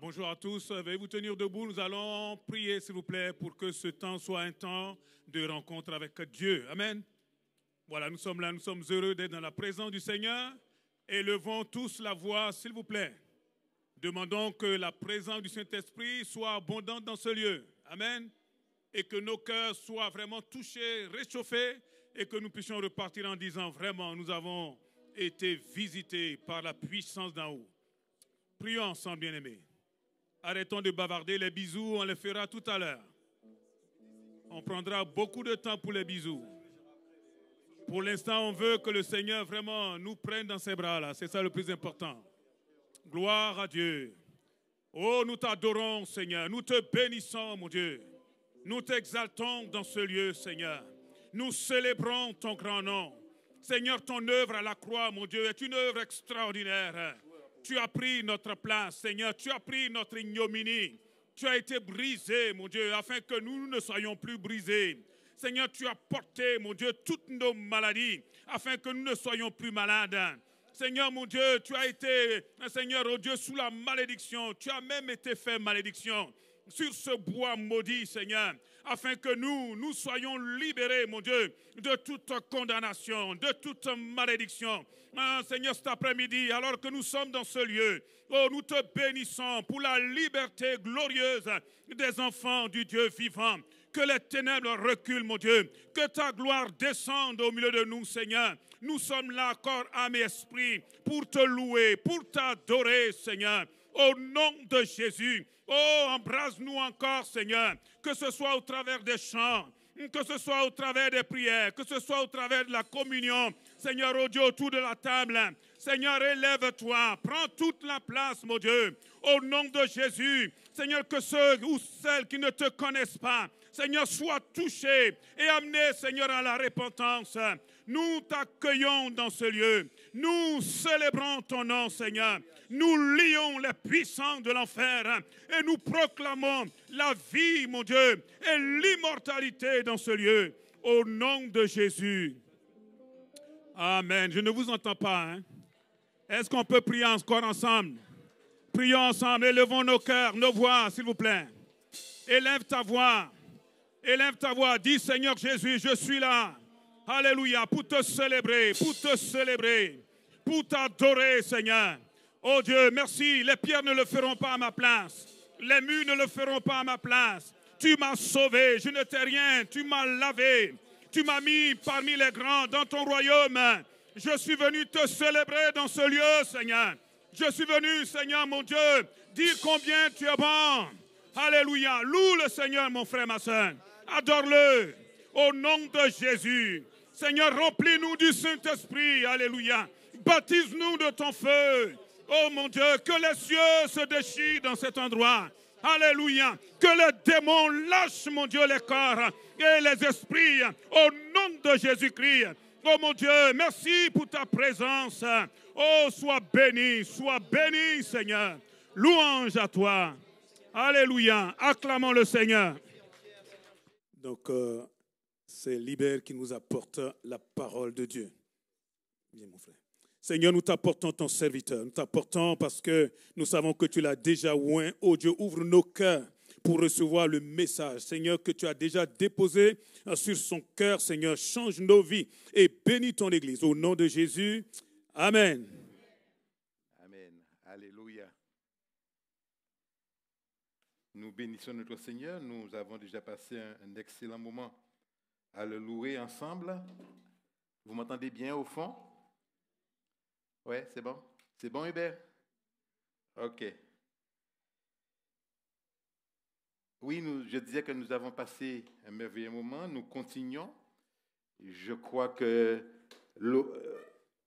Bonjour à tous. Veuillez vous tenir debout. Nous allons prier, s'il vous plaît, pour que ce temps soit un temps de rencontre avec Dieu. Amen. Voilà, nous sommes là, nous sommes heureux d'être dans la présence du Seigneur. Élevons tous la voix, s'il vous plaît. Demandons que la présence du Saint-Esprit soit abondante dans ce lieu. Amen. Et que nos cœurs soient vraiment touchés, réchauffés, et que nous puissions repartir en disant vraiment, nous avons été visités par la puissance d'en haut. Prions ensemble, bien-aimés. Arrêtons de bavarder, les bisous, on les fera tout à l'heure. On prendra beaucoup de temps pour les bisous. Pour l'instant, on veut que le Seigneur vraiment nous prenne dans ses bras là. C'est ça le plus important. Gloire à Dieu. Oh, nous t'adorons, Seigneur. Nous te bénissons, mon Dieu. Nous t'exaltons dans ce lieu, Seigneur. Nous célébrons ton grand nom. Seigneur, ton œuvre à la croix, mon Dieu, est une œuvre extraordinaire. Tu as pris notre place, Seigneur. Tu as pris notre ignominie. Tu as été brisé, mon Dieu, afin que nous ne soyons plus brisés. Seigneur, tu as porté, mon Dieu, toutes nos maladies, afin que nous ne soyons plus malades. Seigneur, mon Dieu, tu as été, Seigneur, oh Dieu, sous la malédiction. Tu as même été fait malédiction sur ce bois maudit, Seigneur, afin que nous soyons libérés, mon Dieu, de toute condamnation, de toute malédiction. Seigneur, cet après-midi, alors que nous sommes dans ce lieu, oh, nous te bénissons pour la liberté glorieuse des enfants du Dieu vivant. Que les ténèbres reculent, mon Dieu, que ta gloire descende au milieu de nous, Seigneur. Nous sommes là, corps, âme et esprit, pour te louer, pour t'adorer, Seigneur. Au nom de Jésus, oh, embrasse-nous encore, Seigneur, que ce soit au travers des chants, que ce soit au travers des prières, que ce soit au travers de la communion, Seigneur, oh Dieu, autour de la table. Seigneur, élève-toi, prends toute la place, mon Dieu, au nom de Jésus. Seigneur, que ceux ou celles qui ne te connaissent pas, Seigneur, soient touchés et amenés, Seigneur, à la repentance. Nous t'accueillons dans ce lieu. Nous célébrons ton nom, Seigneur. Nous lions les puissants de l'enfer et nous proclamons la vie, mon Dieu, et l'immortalité dans ce lieu. Au nom de Jésus. Amen. Je ne vous entends pas. Hein? Est-ce qu'on peut prier encore ensemble? Prions ensemble. Élevons nos cœurs, nos voix, s'il vous plaît. Élève ta voix. Élève ta voix. Dis, Seigneur Jésus, je suis là. Alléluia. Pour te célébrer, pour t'adorer, Seigneur. Oh Dieu, merci. Les pierres ne le feront pas à ma place. Les murs ne le feront pas à ma place. Tu m'as sauvé. Je ne t'ai rien. Tu m'as lavé. Tu m'as mis parmi les grands dans ton royaume. Je suis venu te célébrer dans ce lieu, Seigneur. Je suis venu, Seigneur, mon Dieu, dire combien tu es bon. Alléluia. Loue le Seigneur, mon frère, ma soeur. Adore-le. Au nom de Jésus. Seigneur, remplis-nous du Saint-Esprit. Alléluia. Baptise-nous de ton feu. Oh mon Dieu, que les cieux se déchirent dans cet endroit. Alléluia. Que les démons lâchent, mon Dieu, les corps et les esprits. Au nom de Jésus-Christ. Oh mon Dieu, merci pour ta présence. Oh, sois béni, Seigneur. Louange à toi. Alléluia. Acclamons le Seigneur. Donc, c'est Libère qui nous apporte la parole de Dieu. Bien, mon frère. Seigneur, nous t'apportons ton serviteur. Nous t'apportons parce que nous savons que tu l'as déjà oint. Oh Dieu, ouvre nos cœurs pour recevoir le message, Seigneur, que tu as déjà déposé sur son cœur. Seigneur, change nos vies et bénis ton Église. Au nom de Jésus, Amen. Amen. Alléluia. Nous bénissons notre Seigneur. Nous avons déjà passé un excellent moment à le louer ensemble. Vous m'entendez bien au fond? Oui, c'est bon? C'est bon, Hubert? OK. Oui, je disais que nous avons passé un merveilleux moment. Nous continuons. Je crois que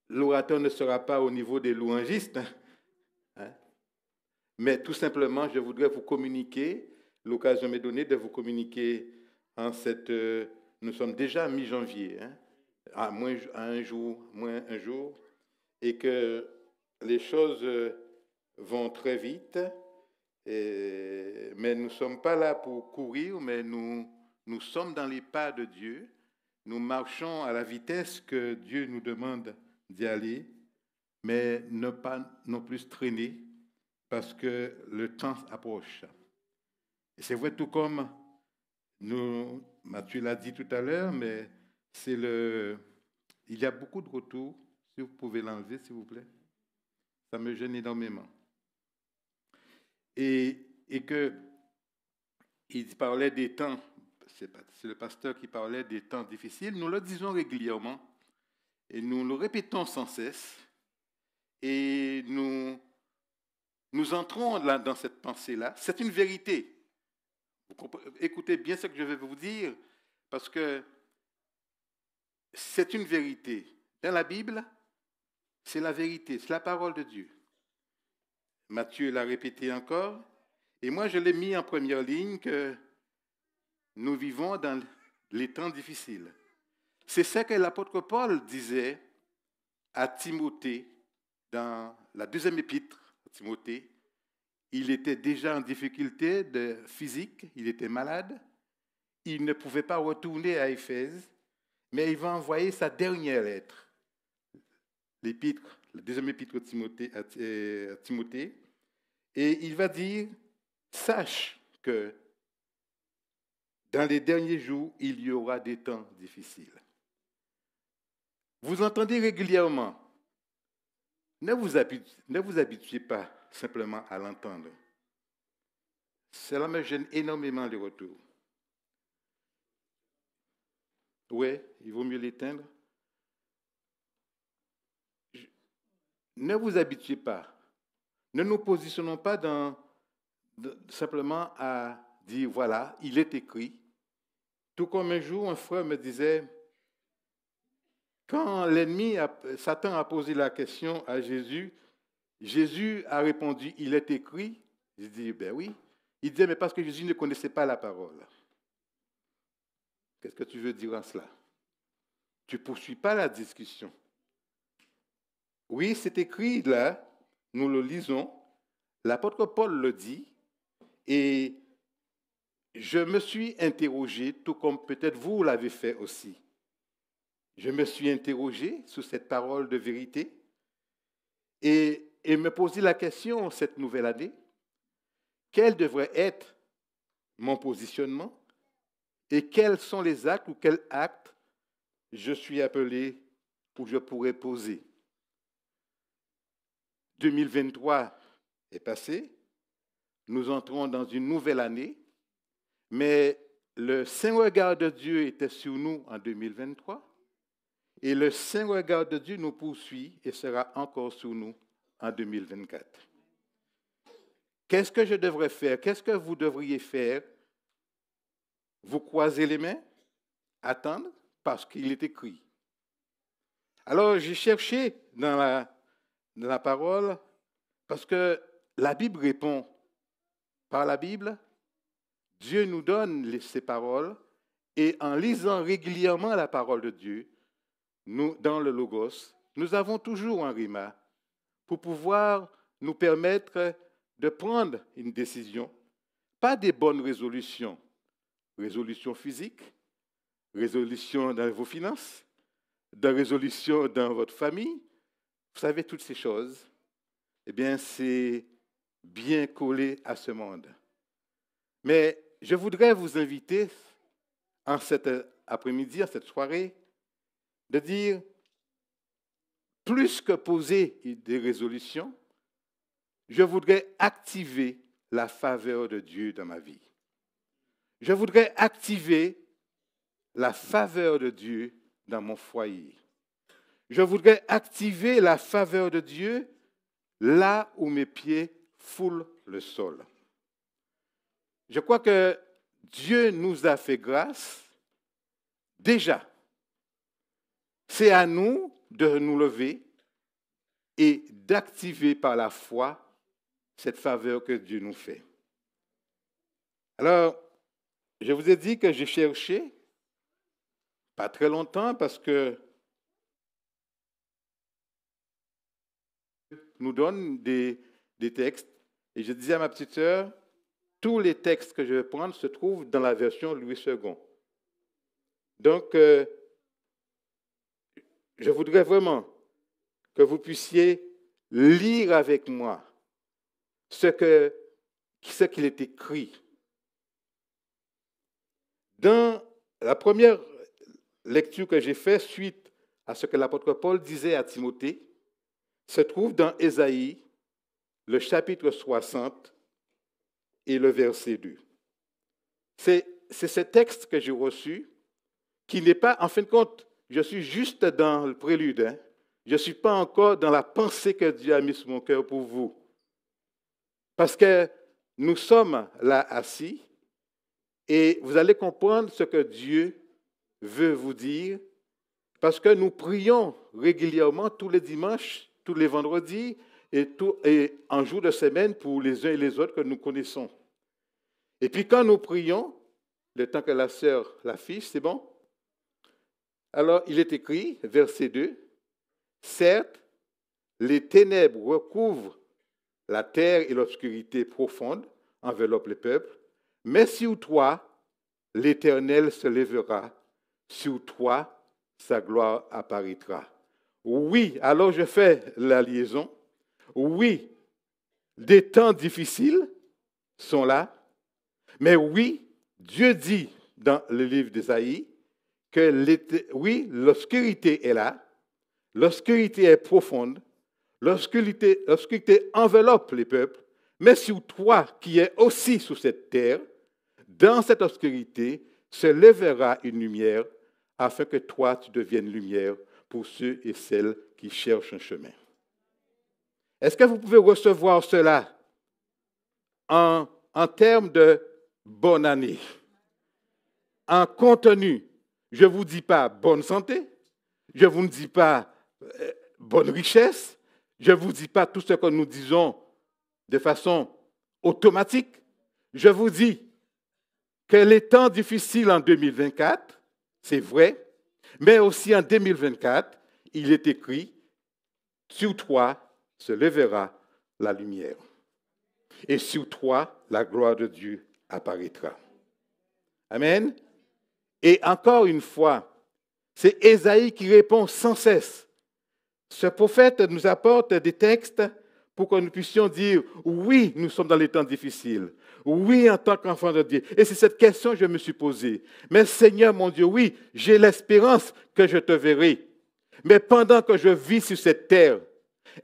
l'orateur ne sera pas au niveau des louangistes. Hein? Mais tout simplement, je voudrais vous communiquer, l'occasion m'est donnée de vous communiquer en cette... nous sommes déjà à mi-janvier, hein, à un jour, et que les choses vont très vite, mais nous ne sommes pas là pour courir, mais nous sommes dans les pas de Dieu. Nous marchons à la vitesse que Dieu nous demande d'y aller, mais ne pas non plus traîner parce que le temps approche. Et c'est vrai, tout comme Mathieu l'a dit tout à l'heure, mais il y a beaucoup de retours. Si vous pouvez l'enlever, s'il vous plaît. Ça me gêne énormément. Et que il parlait des temps, c'est le pasteur qui parlait des temps difficiles, nous le disons régulièrement et nous le répétons sans cesse et nous entrons là dans cette pensée-là. C'est une vérité. Écoutez bien ce que je vais vous dire parce que c'est une vérité. Dans la Bible, c'est la vérité, c'est la parole de Dieu. Matthieu l'a répété encore, et moi je l'ai mis en première ligne que nous vivons dans les temps difficiles. C'est ce que l'apôtre Paul disait à Timothée dans la deuxième épître à Timothée. Il était déjà en difficulté physique, il était malade, il ne pouvait pas retourner à Éphèse, mais il va envoyer sa dernière lettre, l'épître, la deuxième épître à Timothée, et il va dire, sache que dans les derniers jours, il y aura des temps difficiles. Vous entendez régulièrement, ne vous habituez pas simplement à l'entendre. Cela me gêne énormément les retours. Oui, il vaut mieux l'éteindre. Ne vous habituez pas. Ne nous positionnons pas simplement à dire, voilà, il est écrit. Tout comme un jour, un frère me disait, quand Satan a posé la question à Jésus, Jésus a répondu, il est écrit. Je dis, ben oui. Il disait, mais parce que Jésus ne connaissait pas la parole. Qu'est-ce que tu veux dire en cela? Tu ne poursuis pas la discussion. Oui, c'est écrit là, nous le lisons, l'apôtre Paul le dit, et je me suis interrogé, tout comme peut-être vous l'avez fait aussi. Je me suis interrogé sur cette parole de vérité et me posé la question cette nouvelle année, quel devrait être mon positionnement et quels sont les actes ou quels actes je suis appelé ou je pourrais poser. 2023 est passé, nous entrons dans une nouvelle année, mais le saint regard de Dieu était sur nous en 2023 et le saint regard de Dieu nous poursuit et sera encore sur nous en 2024. Qu'est-ce que je devrais faire? Qu'est-ce que vous devriez faire? Vous croisez les mains, attendre, parce qu'il est écrit. Alors, j'ai cherché dans la parole, parce que la Bible répond. Par la Bible, Dieu nous donne ces paroles, et en lisant régulièrement la parole de Dieu, nous, dans le Logos, nous avons toujours un rima pour pouvoir nous permettre de prendre une décision, pas des bonnes résolutions, résolutions physiques, résolutions dans vos finances, de résolutions dans votre famille. Vous savez, toutes ces choses, eh bien, c'est bien collé à ce monde. Mais je voudrais vous inviter en cet après-midi, en cette soirée, de dire, plus que poser des résolutions, je voudrais activer la faveur de Dieu dans ma vie. Je voudrais activer la faveur de Dieu dans mon foyer. Je voudrais activer la faveur de Dieu là où mes pieds foulent le sol. Je crois que Dieu nous a fait grâce déjà. C'est à nous de nous lever et d'activer par la foi cette faveur que Dieu nous fait. Alors, je vous ai dit que j'ai cherché, pas très longtemps, parce que nous donne des textes. Et je disais à ma petite sœur, tous les textes que je vais prendre se trouvent dans la version Louis II. Donc, je voudrais vraiment que vous puissiez lire avec moi ce qu'il est écrit. Dans la première lecture que j'ai faite, suite à ce que l'apôtre Paul disait à Timothée, se trouve dans Ésaïe, le chapitre 60 et le verset 2. C'est ce texte que j'ai reçu, qui n'est pas, en fin de compte, je suis juste dans le prélude, je ne suis pas encore dans la pensée que Dieu a mise sur mon cœur pour vous. Parce que nous sommes là assis, et vous allez comprendre ce que Dieu veut vous dire, parce que nous prions régulièrement tous les dimanches, tous les vendredis et en jour de semaine pour les uns et les autres que nous connaissons. Et puis quand nous prions, le temps que la sœur l'affiche, c'est bon? Alors il est écrit, verset 2, « Certes, les ténèbres recouvrent la terre et l'obscurité profonde enveloppe les peuples, mais sur toi, l'Éternel se lèvera, sur toi, sa gloire apparaîtra. » Oui, alors je fais la liaison. Oui, des temps difficiles sont là, mais oui, Dieu dit dans le livre d'Ésaïe que l'obscurité est là, l'obscurité est profonde, l'obscurité enveloppe les peuples, mais sur toi qui es aussi sur cette terre, dans cette obscurité se lèvera une lumière afin que toi tu deviennes lumière pour ceux et celles qui cherchent un chemin. Est-ce que vous pouvez recevoir cela en termes de bonne année? En contenu, je ne vous dis pas bonne santé, je ne vous dis pas bonne richesse, je ne vous dis pas tout ce que nous disons de façon automatique. Je vous dis que les temps difficiles en 2024, c'est vrai, mais aussi en 2024, il est écrit, sur toi se lèvera la lumière, et sur toi la gloire de Dieu apparaîtra. Amen. Et encore une fois, c'est Ésaïe qui répond sans cesse. Ce prophète nous apporte des textes pour que nous puissions dire, oui, nous sommes dans les temps difficiles. Oui, en tant qu'enfant de Dieu. Et c'est cette question que je me suis posée. Mais Seigneur, mon Dieu, oui, j'ai l'espérance que je te verrai. Mais pendant que je vis sur cette terre,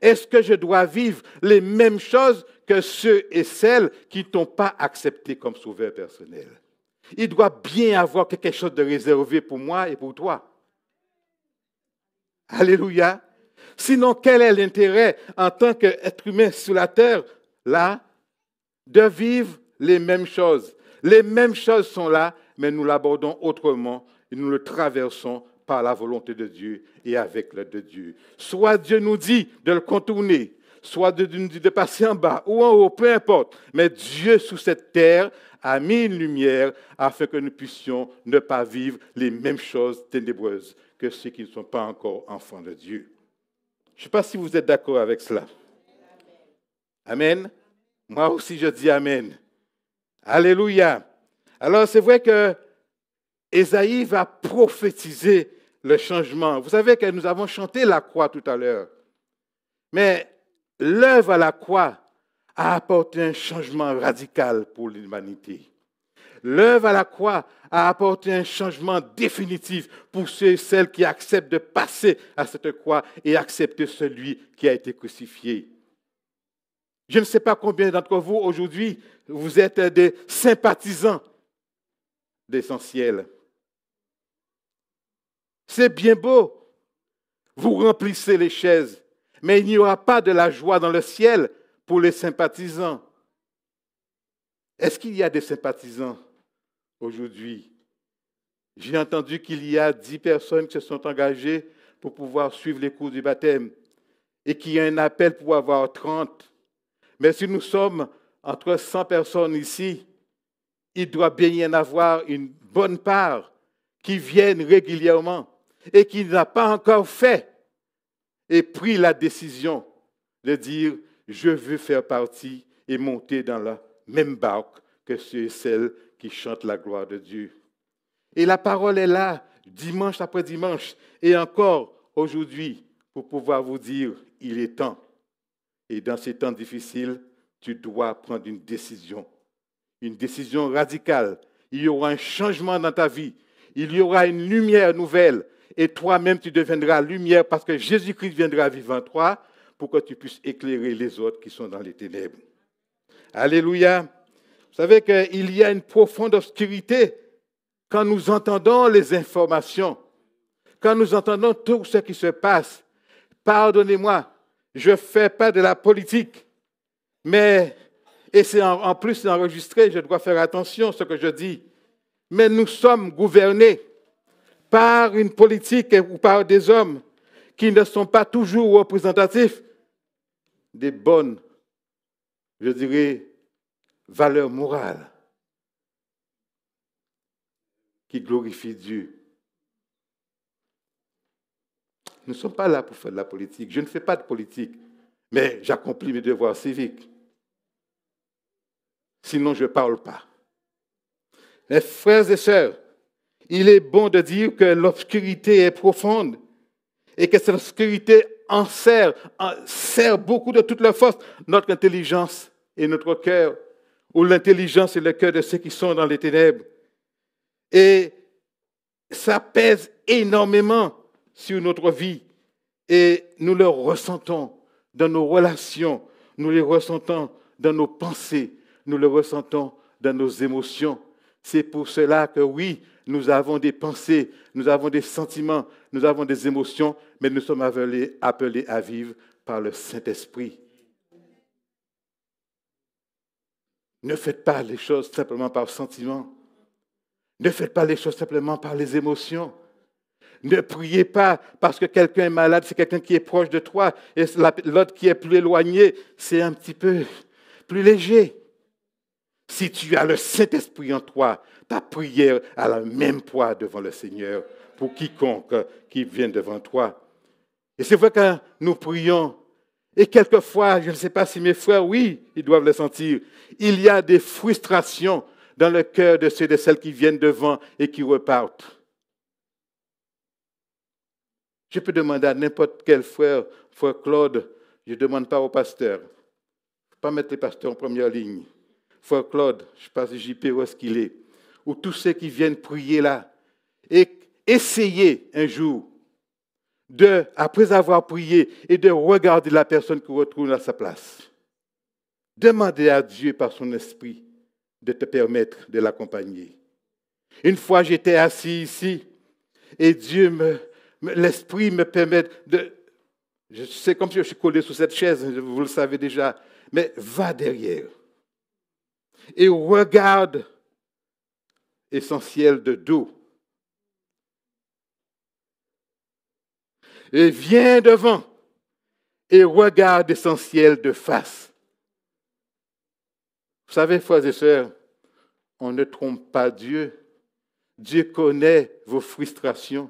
est-ce que je dois vivre les mêmes choses que ceux et celles qui ne t'ont pas accepté comme sauveur personnel? Il doit bien avoir quelque chose de réservé pour moi et pour toi. Alléluia. Sinon, quel est l'intérêt en tant qu'être humain sur la terre, là, de vivre les mêmes choses? Les mêmes choses sont là, mais nous l'abordons autrement et nous le traversons par la volonté de Dieu et avec l'aide de Dieu. Soit Dieu nous dit de le contourner, soit Dieu nous dit de passer en bas ou en haut, peu importe. Mais Dieu, sous cette terre, a mis une lumière afin que nous puissions ne pas vivre les mêmes choses ténébreuses que ceux qui ne sont pas encore enfants de Dieu. Je ne sais pas si vous êtes d'accord avec cela. Amen. Moi aussi, je dis Amen. Alléluia. Alors, c'est vrai que Ésaïe va prophétiser le changement. Vous savez que nous avons chanté la croix tout à l'heure. Mais l'œuvre à la croix a apporté un changement radical pour l'humanité. L'œuvre à la croix a apporté un changement définitif pour ceux et celles qui acceptent de passer à cette croix et accepter celui qui a été crucifié. Je ne sais pas combien d'entre vous aujourd'hui, vous êtes des sympathisants d'Essentiel. C'est bien beau, vous remplissez les chaises, mais il n'y aura pas de la joie dans le ciel pour les sympathisants. Est-ce qu'il y a des sympathisants aujourd'hui? J'ai entendu qu'il y a 10 personnes qui se sont engagées pour pouvoir suivre les cours du baptême et qu'il y a un appel pour avoir 30. Mais si nous sommes entre 100 personnes ici, il doit bien y en avoir une bonne part qui viennent régulièrement et qui n'a pas encore fait et pris la décision de dire « je veux faire partie et monter dans la même barque que ceux et celles qui chantent la gloire de Dieu ». Et la parole est là, dimanche après dimanche, et encore aujourd'hui, pour pouvoir vous dire « il est temps ». Et dans ces temps difficiles, tu dois prendre une décision radicale. Il y aura un changement dans ta vie. Il y aura une lumière nouvelle. Et toi-même, tu deviendras lumière parce que Jésus-Christ viendra vivre en toi pour que tu puisses éclairer les autres qui sont dans les ténèbres. Alléluia. Vous savez qu'il y a une profonde obscurité quand nous entendons les informations, quand nous entendons tout ce qui se passe. Pardonnez-moi, je ne fais pas de la politique, et c'est en plus c'est enregistré, je dois faire attention à ce que je dis. Mais nous sommes gouvernés par une politique ou par des hommes qui ne sont pas toujours représentatifs des bonnes, je dirais, valeurs morales qui glorifient Dieu. Nous ne sommes pas là pour faire de la politique. Je ne fais pas de politique, mais j'accomplis mes devoirs civiques. Sinon, je ne parle pas. Mes frères et sœurs, il est bon de dire que l'obscurité est profonde et que cette obscurité sert beaucoup de toute la force notre intelligence et notre cœur, ou l'intelligence et le cœur de ceux qui sont dans les ténèbres. Et ça pèse énormément sur notre vie et nous le ressentons dans nos relations, nous le ressentons dans nos pensées, nous le ressentons dans nos émotions. C'est pour cela que oui, nous avons des pensées, nous avons des sentiments, nous avons des émotions, mais nous sommes appelés à vivre par le Saint-Esprit. Ne faites pas les choses simplement par sentiment. Ne faites pas les choses simplement par les émotions. Ne priez pas parce que quelqu'un est malade, c'est quelqu'un qui est proche de toi, et l'autre qui est plus éloigné, c'est un petit peu plus léger. Si tu as le Saint-Esprit en toi, ta prière a le même poids devant le Seigneur pour quiconque qui vient devant toi. Et c'est vrai que nous prions, et quelquefois, je ne sais pas si mes frères, oui, ils doivent le sentir, il y a des frustrations dans le cœur de ceux et de celles qui viennent devant et qui repartent. Je peux demander à n'importe quel frère Claude, je ne demande pas au pasteur. Il ne faut pas mettre les pasteurs en première ligne. Frère Claude, je ne sais pas si JP où est-ce qu'il est, ou tous ceux qui viennent prier là, et essayez un jour, après avoir prié, et de regarder la personne qui retrouve à sa place. Demandez à Dieu par son esprit de te permettre de l'accompagner. Une fois, j'étais assis ici, et l'esprit me permet c'est comme si je suis collé sous cette chaise, vous le savez déjà, mais va derrière. Et regarde essentiel de dos. Et viens devant et regarde essentiel de face. Vous savez, frères et sœurs, on ne trompe pas Dieu. Dieu connaît vos frustrations.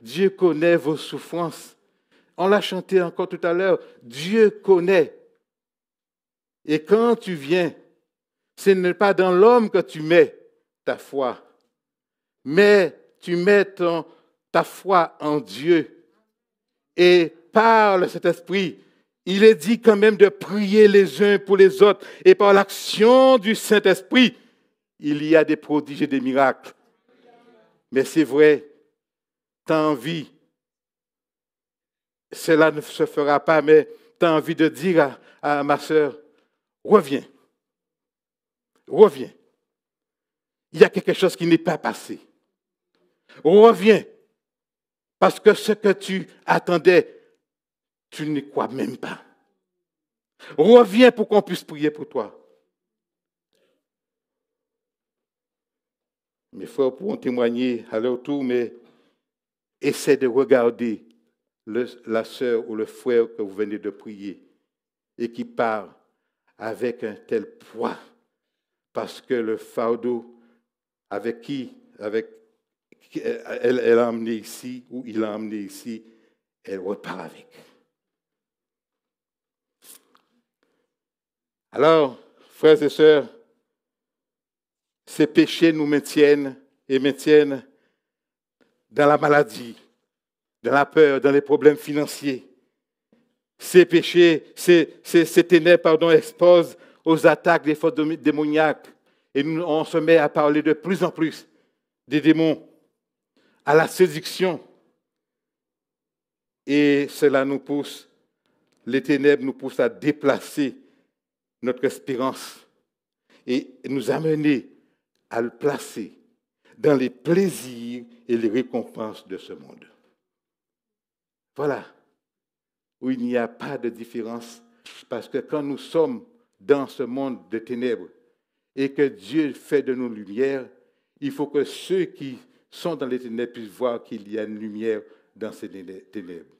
Dieu connaît vos souffrances. On l'a chanté encore tout à l'heure. Dieu connaît. Et quand tu viens, ce n'est pas dans l'homme que tu mets ta foi, mais tu mets ta foi en Dieu. Et par le Saint-Esprit, il est dit quand même de prier les uns pour les autres. Et par l'action du Saint-Esprit, il y a des prodiges et des miracles. Mais c'est vrai, tu as envie, cela ne se fera pas, mais tu as envie de dire à ma sœur, reviens. Reviens. Il y a quelque chose qui n'est pas passé. Reviens. Parce que ce que tu attendais, tu n'y crois même pas. Reviens pour qu'on puisse prier pour toi. Mes frères pourront témoigner à leur tour, mais essaie de regarder la sœur ou le frère que vous venez de prier et qui part avec un tel poids. Parce que le fardeau avec qui elle a emmené ici, ou il a emmené ici, elle repart avec. Alors, frères et sœurs, ces péchés nous maintiennent dans la maladie, dans la peur, dans les problèmes financiers. Ces péchés, ces ténèbres, exposent aux attaques des forces démoniaques. Et on se met à parler de plus en plus des démons, à la séduction. Et cela nous pousse, les ténèbres nous poussent à déplacer notre espérance et nous amener à le placer dans les plaisirs et les récompenses de ce monde. Voilà où il n'y a pas de différence, parce que quand nous sommes dans ce monde de ténèbres et que Dieu fait de nous lumière, il faut que ceux qui sont dans les ténèbres puissent voir qu'il y a une lumière dans ces ténèbres.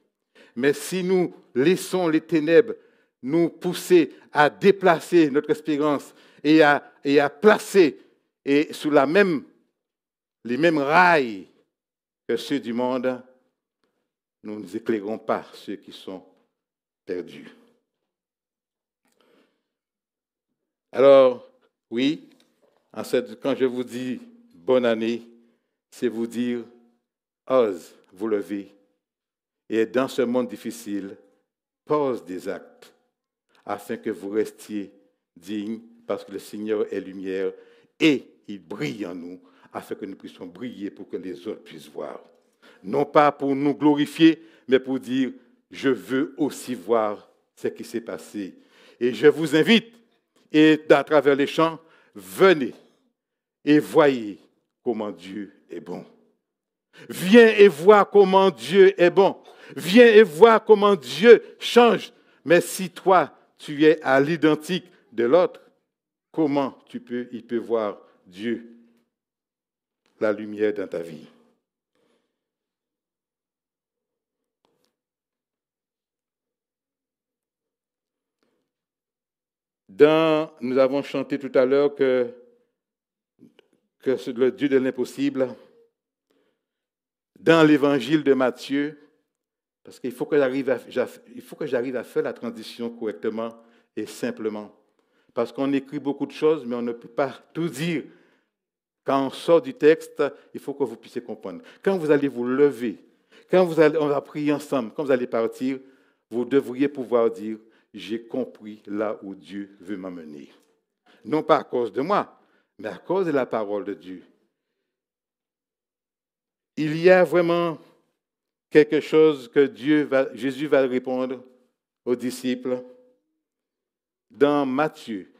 Mais si nous laissons les ténèbres nous pousser à déplacer notre espérance et à placer sous les mêmes rails que ceux du monde, nous n'éclairons pas ceux qui sont perdus. Alors, oui, quand je vous dis bonne année, c'est vous dire, ose vous lever et dans ce monde difficile, pose des actes afin que vous restiez dignes parce que le Seigneur est lumière et il brille en nous afin que nous puissions briller pour que les autres puissent voir. Non pas pour nous glorifier, mais pour dire, je veux aussi voir ce qui s'est passé. Et je vous invite, et à travers les chants, venez et voyez comment Dieu est bon. Viens et vois comment Dieu est bon. Viens et vois comment Dieu change. Mais si toi, tu es à l'identique de l'autre, comment il peut voir Dieu, la lumière dans ta vie? Nous avons chanté tout à l'heure que c'est le Dieu de l'impossible. Dans l'évangile de Matthieu, parce qu'il faut que j'arrive à faire la transition correctement et simplement. Parce qu'on écrit beaucoup de choses, mais on ne peut pas tout dire. Quand on sort du texte, il faut que vous puissiez comprendre. Quand vous allez vous lever, on va prier ensemble, quand vous allez partir, vous devriez pouvoir dire, j'ai compris là où Dieu veut m'amener. Non pas à cause de moi, mais à cause de la parole de Dieu. Il y a vraiment quelque chose que Jésus va répondre aux disciples dans Matthieu.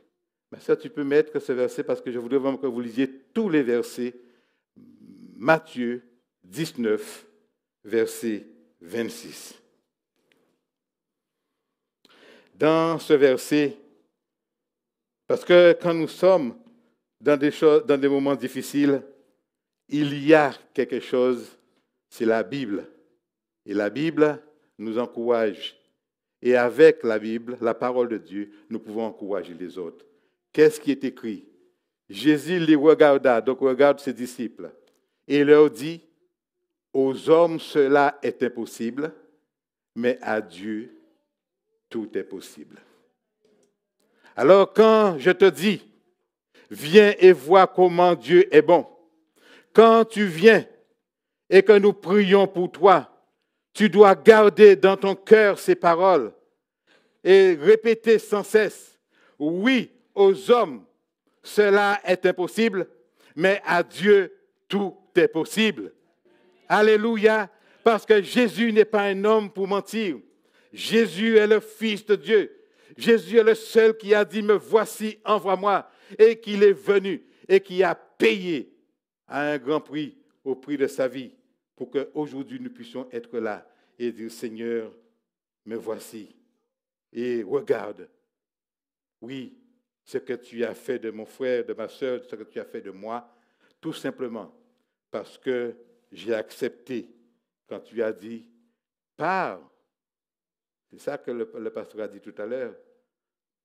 Mais ça, tu peux mettre ce verset parce que je voudrais vraiment que vous lisiez tous les versets. Matthieu 19, verset 26. Dans ce verset, parce que quand nous sommes dans des moments difficiles, il y a quelque chose, c'est la Bible. Et la Bible nous encourage. Et avec la Bible, la parole de Dieu, nous pouvons encourager les autres. Qu'est-ce qui est écrit? Jésus les regarda, donc regarde ses disciples, et leur dit, aux hommes cela est impossible, mais à Dieu tout est possible. Alors quand je te dis, viens et vois comment Dieu est bon, quand tu viens et que nous prions pour toi, tu dois garder dans ton cœur ces paroles et répéter sans cesse, oui, aux hommes, cela est impossible, mais à Dieu, tout est possible. Alléluia, parce que Jésus n'est pas un homme pour mentir. Jésus est le Fils de Dieu. Jésus est le seul qui a dit, me voici, envoie-moi, et qu'il est venu et qui a payé à un grand prix, au prix de sa vie, pour qu'aujourd'hui nous puissions être là et dire, Seigneur, me voici. Et regarde, oui, ce que tu as fait de mon frère, de ma soeur, ce que tu as fait de moi, tout simplement parce que j'ai accepté quand tu as dit, pars. C'est ça que le pasteur a dit tout à l'heure.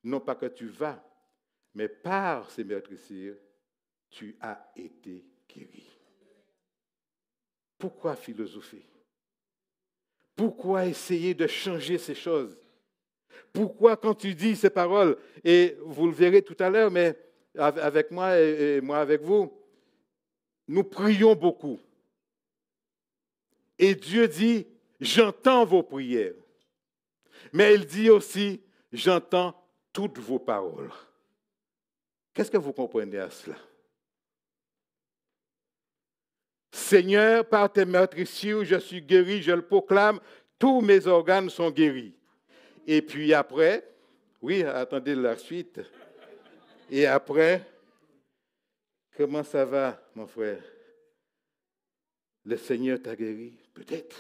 Non pas que tu vas, mais par ces meurtrissures, tu as été guéri. Pourquoi philosopher? Pourquoi essayer de changer ces choses? Pourquoi quand tu dis ces paroles, et vous le verrez tout à l'heure, mais avec moi et moi avec vous, nous prions beaucoup. Et Dieu dit, j'entends vos prières. Mais il dit aussi, j'entends toutes vos paroles. Qu'est-ce que vous comprenez à cela? Seigneur, par tes meurtrissures, je suis guéri, je le proclame, tous mes organes sont guéris. Et puis après, oui, attendez la suite. Et après, comment ça va, mon frère? Le Seigneur t'a guéri? Peut-être.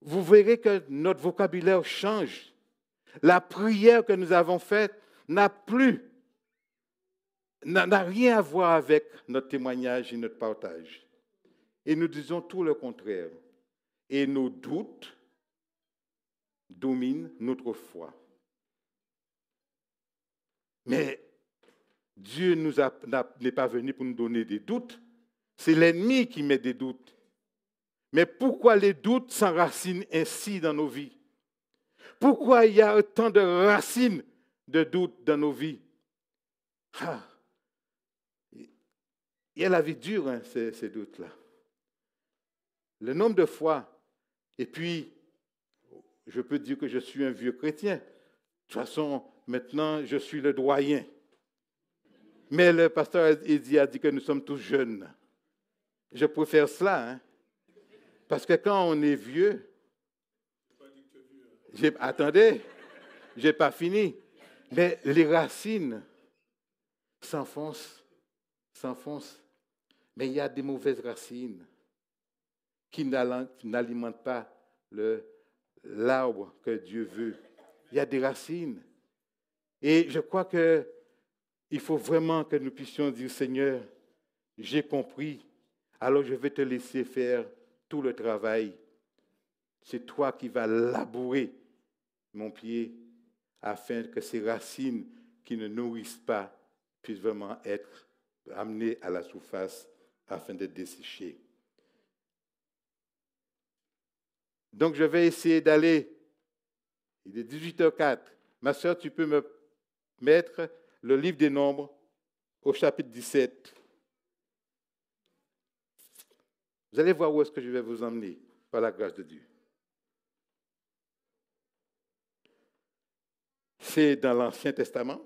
Vous verrez que notre vocabulaire change. La prière que nous avons faite n'a rien à voir avec notre témoignage et notre partage. Et nous disons tout le contraire. Et nos doutes dominent notre foi. Mais Dieu n'est pas venu pour nous donner des doutes. C'est l'ennemi qui met des doutes. Mais pourquoi les doutes s'enracinent ainsi dans nos vies? Pourquoi il y a autant de racines de doutes dans nos vies? Il y a la vie dure, hein, ces doutes-là. Le nombre de fois, et puis, je peux dire que je suis un vieux chrétien. De toute façon, maintenant, je suis le doyen. Mais le pasteur Eddy a dit que nous sommes tous jeunes. Je préfère cela, hein. Parce que quand on est vieux, attendez, je n'ai pas fini. Mais les racines s'enfoncent. Mais il y a des mauvaises racines qui n'alimentent pas l'arbre que Dieu veut. Il y a des racines. Et je crois qu'il faut vraiment que nous puissions dire, Seigneur, j'ai compris, alors je vais te laisser faire tout le travail. C'est toi qui vas labourer mon pied afin que ces racines qui ne nourrissent pas puissent vraiment être amenées à la surface afin d'être desséchées. Donc, je vais essayer d'aller. Il est 18h04. Ma sœur, tu peux me mettre le livre des Nombres au chapitre 17. Vous allez voir où est-ce que je vais vous emmener, par la grâce de Dieu. C'est dans l'Ancien Testament,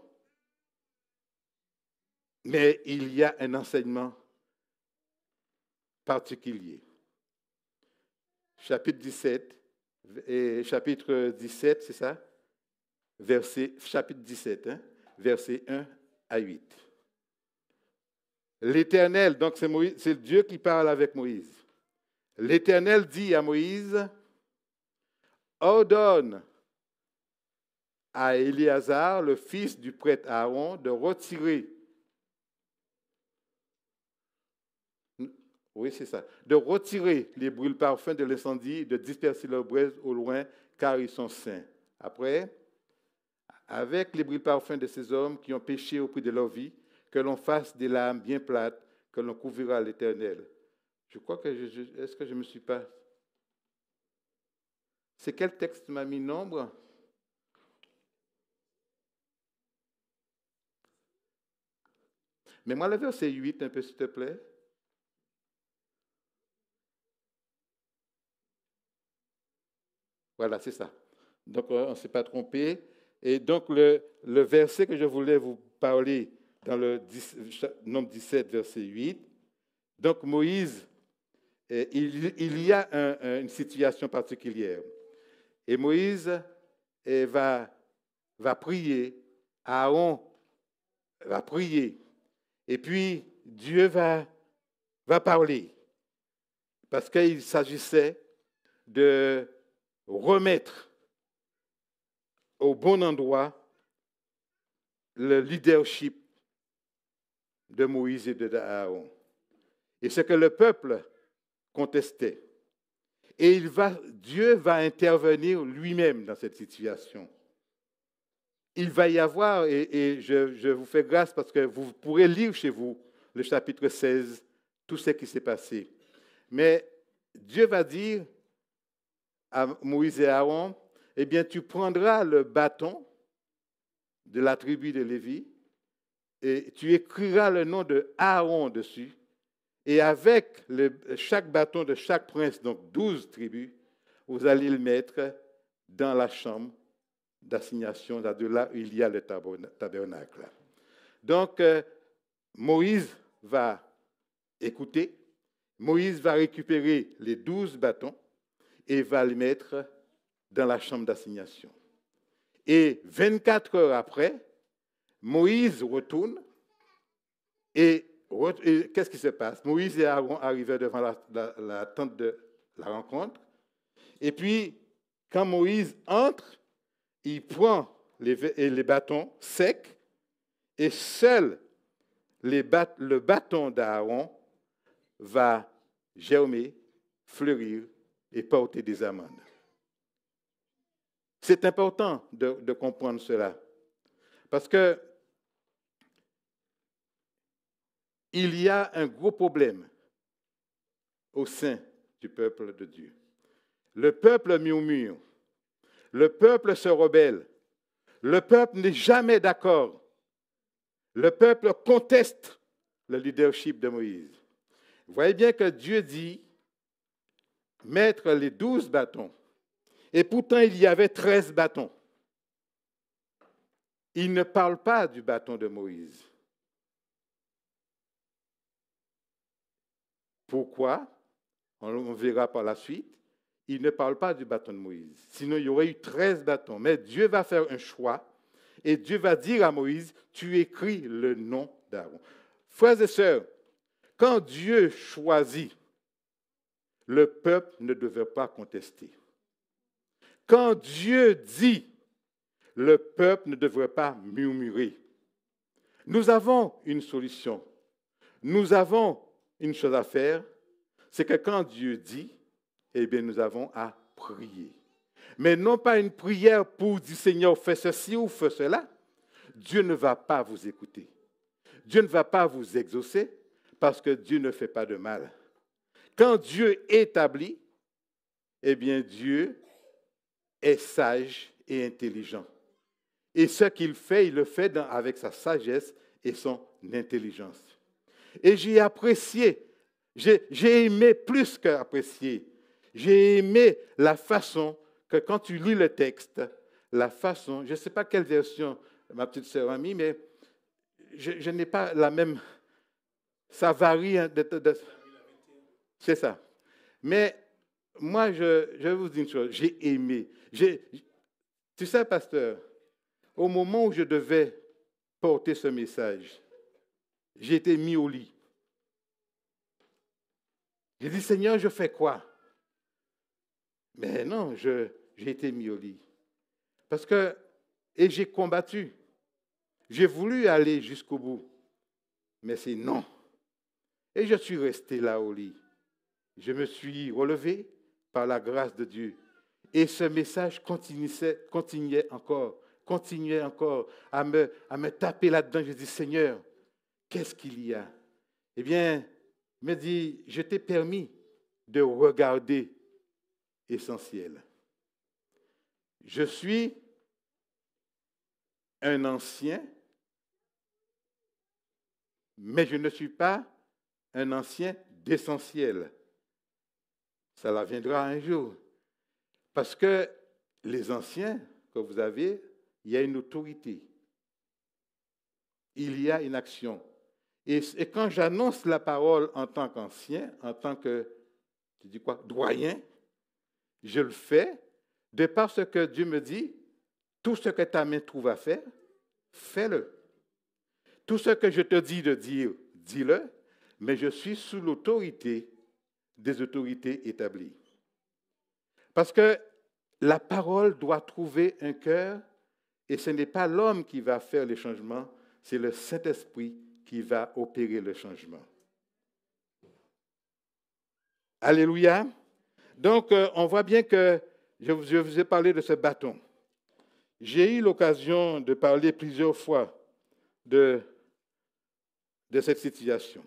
mais il y a un enseignement particulier. Chapitre 17, c'est ça? Chapitre 17, hein? Versets 1 à 8. L'Éternel, donc c'est Dieu qui parle avec Moïse. L'Éternel dit à Moïse, ordonne à Éléazar, le fils du prêtre Aaron, de retirer. Oui, c'est ça. De retirer les brûle-parfums de l'incendie, de disperser leurs braises au loin, car ils sont saints. Après, avec les brûle-parfums de ces hommes qui ont péché au prix de leur vie, que l'on fasse des lames bien plates, que l'on couvrira l'Éternel. Je crois que est-ce que je ne me suis pas... C'est quel texte m'a mis Nombre? Mais moi, le verset 8, un peu, s'il te plaît. Voilà, c'est ça. Donc, on ne s'est pas trompé. Et donc, le verset que je voulais vous parler dans le Nombre 17, verset 8. Donc, Moïse, il y a une situation particulière. Et Moïse va prier. Aaron va prier. Et puis, Dieu va parler. Parce qu'il s'agissait de remettre au bon endroit le leadership de Moïse et d'Aaron. Et ce que le peuple contestait. Et Dieu va intervenir lui-même dans cette situation. Il va y avoir, et je vous fais grâce parce que vous pourrez lire chez vous le chapitre 16, tout ce qui s'est passé. Mais Dieu va dire à Moïse et Aaron, eh bien, tu prendras le bâton de la tribu de Lévi et tu écriras le nom de Aaron dessus. Et avec chaque bâton de chaque prince, donc 12 tribus, vous allez le mettre dans la chambre d'assignation, de là où il y a le tabernacle. Donc, Moïse va écouter, Moïse va récupérer les 12 bâtons et va les mettre dans la chambre d'assignation. Et 24 heures après, Moïse retourne et qu'est-ce qui se passe? Moïse et Aaron arrivaient devant la tente de la rencontre. Et puis, quand Moïse entre, il prend les bâtons secs et seul le bâton d'Aaron va germer, fleurir et porter des amandes. C'est important de comprendre cela parce que il y a un gros problème au sein du peuple de Dieu. Le peuple murmure, le peuple se rebelle, le peuple n'est jamais d'accord, le peuple conteste le leadership de Moïse. Vous voyez bien que Dieu dit mettre les 12 bâtons, et pourtant il y avait 13 bâtons. Il ne parle pas du bâton de Moïse. Pourquoi? On verra par la suite. Il ne parle pas du bâton de Moïse. Sinon, il y aurait eu 13 bâtons. Mais Dieu va faire un choix et Dieu va dire à Moïse, tu écris le nom d'Aaron. Frères et sœurs, quand Dieu choisit, le peuple ne devait pas contester. Quand Dieu dit, le peuple ne devrait pas murmurer. Nous avons une solution. Nous avons une chose à faire, c'est que quand Dieu dit, eh bien, nous avons à prier. Mais non pas une prière pour dire, Seigneur, fais ceci ou fais cela. Dieu ne va pas vous écouter. Dieu ne va pas vous exaucer parce que Dieu ne fait pas de mal. Quand Dieu établit, eh bien, Dieu est sage et intelligent. Et ce qu'il fait, il le fait avec sa sagesse et son intelligence. Et j'ai apprécié, j'ai aimé plus qu'apprécier. J'ai aimé la façon que quand tu lis le texte, la façon, je ne sais pas quelle version ma petite sœur a mis, mais je n'ai pas la même, ça varie. C'est ça. Mais moi, je vais vous dire une chose, j'ai aimé. Tu sais, pasteur, au moment où je devais porter ce message, j'ai été mis au lit. J'ai dit, Seigneur, je fais quoi? Mais non, j'ai été mis au lit. Parce que, et j'ai combattu. J'ai voulu aller jusqu'au bout. Mais c'est non. Et je suis resté là au lit. Je me suis relevé par la grâce de Dieu. Et ce message continuait encore à me taper là-dedans. Je dis, Seigneur, qu'est-ce qu'il y a? Eh bien, il me dit, je t'ai permis de regarder essentiel. Je suis un ancien, mais je ne suis pas un ancien d'essentiel. Ça viendra un jour. Parce que les anciens que vous avez, il y a une autorité. Il y a une action. Et quand j'annonce la parole en tant qu'ancien, en tant que, tu dis quoi, doyen, je le fais de par ce que Dieu me dit, tout ce que ta main trouve à faire, fais-le. Tout ce que je te dis de dire, dis-le, mais je suis sous l'autorité des autorités établies. Parce que la parole doit trouver un cœur et ce n'est pas l'homme qui va faire les changements, c'est le Saint-Esprit qui va opérer le changement. Alléluia. Donc, on voit bien que je vous ai parlé de ce bâton. J'ai eu l'occasion de parler plusieurs fois de cette situation.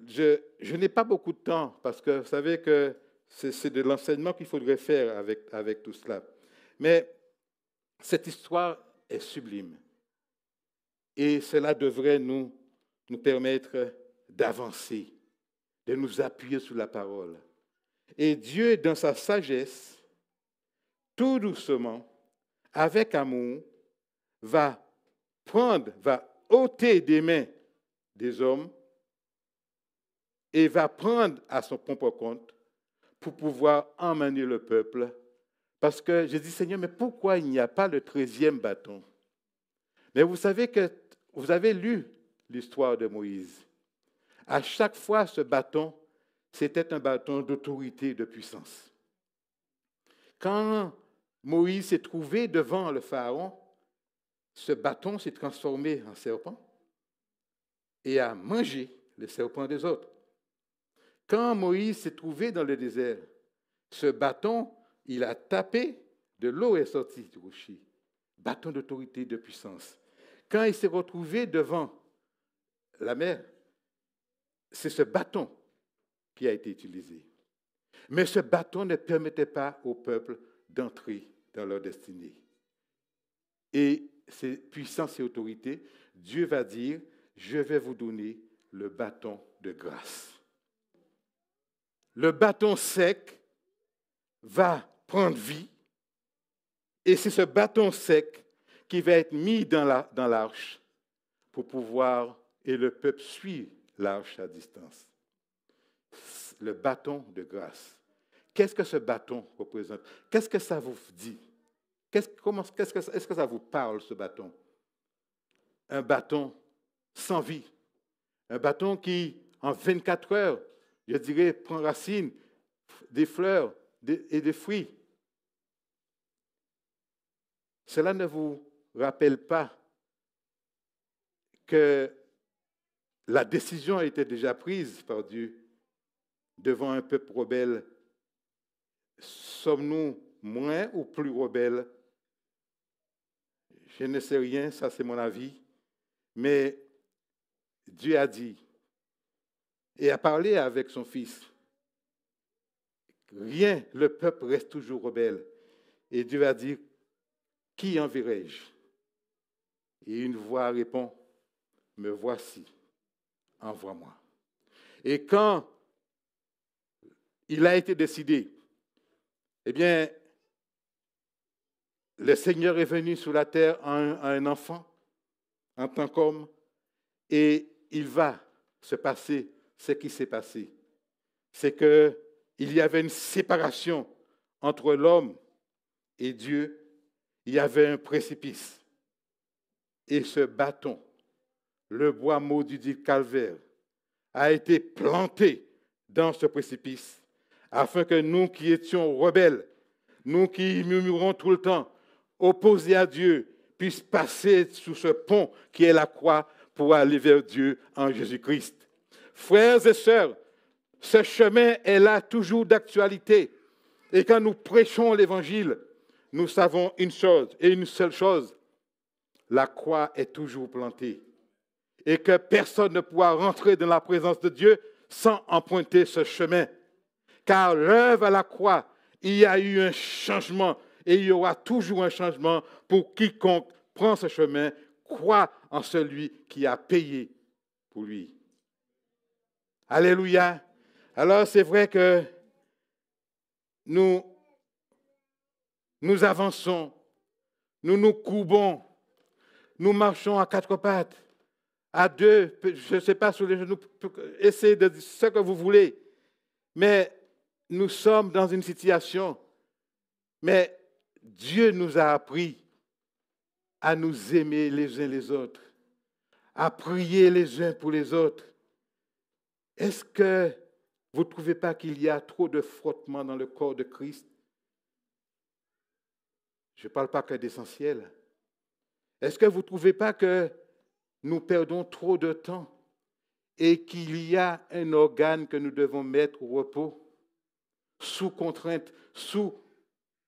Je n'ai pas beaucoup de temps parce que vous savez que c'est de l'enseignement qu'il faudrait faire avec tout cela. Mais cette histoire est sublime. Et cela devrait nous permettre d'avancer, de nous appuyer sur la parole. Et Dieu, dans sa sagesse, tout doucement, avec amour, va ôter des mains des hommes et va prendre à son propre compte pour pouvoir emmener le peuple. Parce que je dis, Seigneur, mais pourquoi il n'y a pas le 13e bâton? Mais vous savez que vous avez lu l'histoire de Moïse. À chaque fois, ce bâton, c'était un bâton d'autorité, de puissance. Quand Moïse s'est trouvé devant le Pharaon, ce bâton s'est transformé en serpent et a mangé les serpents des autres. Quand Moïse s'est trouvé dans le désert, ce bâton, il a tapé, de l'eau est sortie du rocher. Bâton d'autorité, de puissance. Quand il s'est retrouvé devant la mer, c'est ce bâton qui a été utilisé. Mais ce bâton ne permettait pas au peuple d'entrer dans leur destinée. Et c'est puissance et autorité, Dieu va dire, je vais vous donner le bâton de grâce. Le bâton sec va prendre vie et c'est ce bâton sec qui va être mis dans l'arche pour pouvoir, et le peuple suit l'arche à distance. Le bâton de grâce. Qu'est-ce que ce bâton représente? Qu'est-ce que ça vous dit? Est-ce que ça vous parle, ce bâton? Un bâton sans vie. Un bâton qui, en 24 heures, je dirais, prend racine, des fleurs et des fruits. Cela ne vous rappelle pas que la décision a été déjà prise par Dieu devant un peuple rebelle? Sommes-nous moins ou plus rebelles? Je ne sais rien, ça c'est mon avis. Mais Dieu a dit et a parlé avec son fils. Rien, le peuple reste toujours rebelle. Et Dieu a dit, qui enverrai-je? Et une voix répond, me voici, envoie-moi. Et quand il a été décidé, eh bien, le Seigneur est venu sur la terre à un enfant, en tant qu'homme, et il va se passer ce qui s'est passé. C'est qu'il y avait une séparation entre l'homme et Dieu. Il y avait un précipice. Et ce bâton, le bois maudit du calvaire, a été planté dans ce précipice, afin que nous qui étions rebelles, nous qui murmurons tout le temps, opposés à Dieu, puissions passer sous ce pont qui est la croix pour aller vers Dieu en Jésus-Christ. Frères et sœurs, ce chemin est là toujours d'actualité. Et quand nous prêchons l'Évangile, nous savons une chose et une seule chose, la croix est toujours plantée. Et que personne ne pourra rentrer dans la présence de Dieu sans emprunter ce chemin. Car l'œuvre à la croix, il y a eu un changement et il y aura toujours un changement pour quiconque prend ce chemin, croit en celui qui a payé pour lui. Alléluia. Alors c'est vrai que nous avançons, nous nous courbons, nous marchons à quatre pattes, à deux, je ne sais pas, sur les genoux, essayez de dire ce que vous voulez. Mais nous sommes dans une situation, mais Dieu nous a appris à nous aimer les uns les autres, à prier les uns pour les autres. Est-ce que vous ne trouvez pas qu'il y a trop de frottement dans le corps de Christ? Je ne parle pas que d'essentiel. Est-ce que vous ne trouvez pas que nous perdons trop de temps et qu'il y a un organe que nous devons mettre au repos, sous contrainte, sous